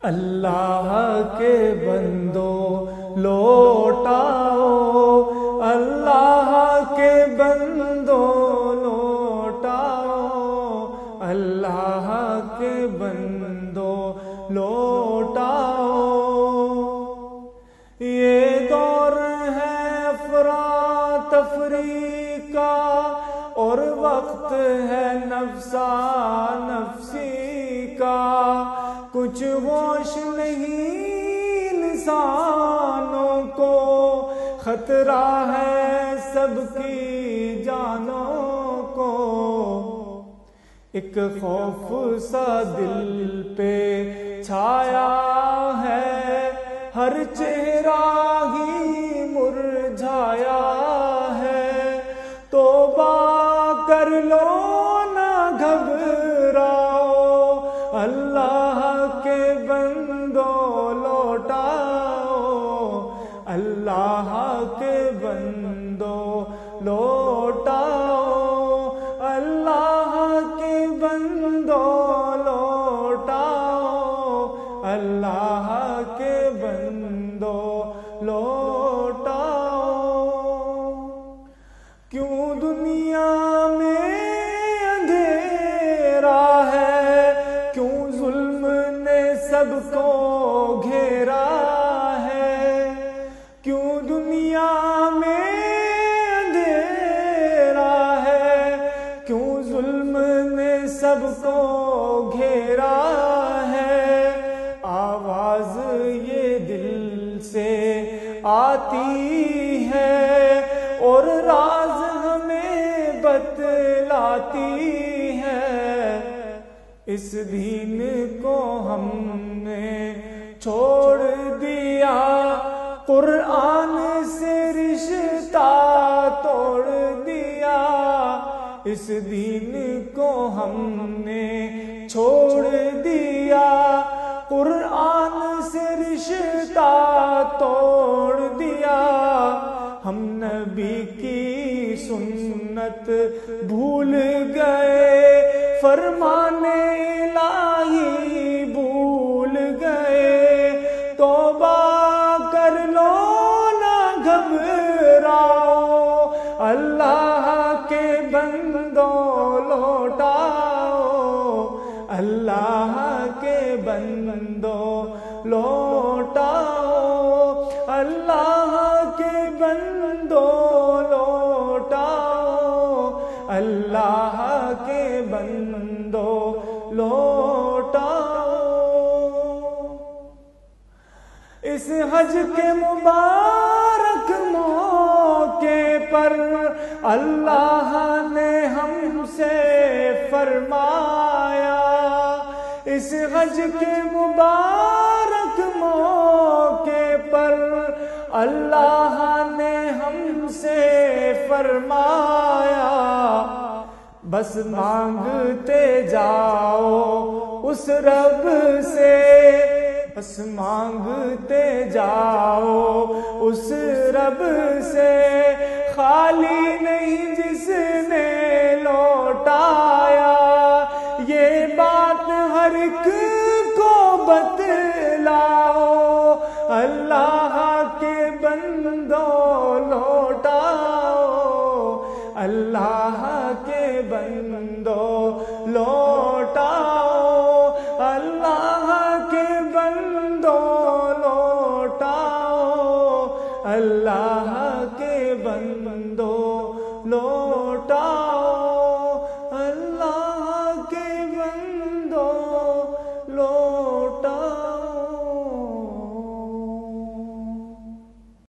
اللہ کے بندو لوٹاؤ، اللہ کے بندو لوٹاؤ، اللہ کے بندو لوٹاؤ۔ یہ دور ہے افراتفری کا اور وقت ہے نفسا نفسی کا، کچھ ہوش نہیں انسانوں کو، خطرہ ہے سب کی جانوں کو۔ ایک خوف سا دل پہ چھایا ہے، ہر چہرہ ہی مرجھایا ہے، توبہ کر لو نہ گھبراؤ، اللہ کے بندو لوٹاؤ، اللہ کے بندو لوٹاؤ، اللہ کے بندو لوٹاؤ، اللہ کے بندو لوٹاؤ۔ کیوں دنیا میں اندھیرا ہے، کیوں ظلم نے سب کو گھیرا ہے، کیوں دنیا میں اندھیرا ہے، کیوں ظلم نے سب کو گھیرا ہے۔ آواز یہ دل سے آتی ہے اور راز ہمیں بتلاتی ہے، اس دین کو ہم نے چھوڑ دیا، قرآن سے رشتہ توڑ دیا، اس دین کو ہم نے چھوڑ دیا، قرآن سے رشتہ توڑ دیا، ہم نبی کی سنت بھول گئے، فرمان الہی بھول گئے، توبہ کر لو نہ گھبراؤ، اللہ کے بندو لوٹاؤ، اللہ کے بندو لوٹاؤ، اللہ کے بندو لوٹاؤ، اللہ کے بندو لوٹاؤ۔ اس حج کے مبارک موقع پر اللہ نے ہم سے فرمایا، اس حج کے مبارک موقع پر اللہ نے ہم سے فرمایا، بس مانگتے جاؤ اس رب سے، بس مانگتے جاؤ اس رب سے، خالی نہیں جس نے لوٹایا، یہ بات ہر ایک کو بتلاؤ، اللہ کے بندو لوٹاؤ، اللہ کے بندو لوٹاؤ، اللہ کے بندو لوٹاؤ، اللہ کے بندو لوٹاؤ۔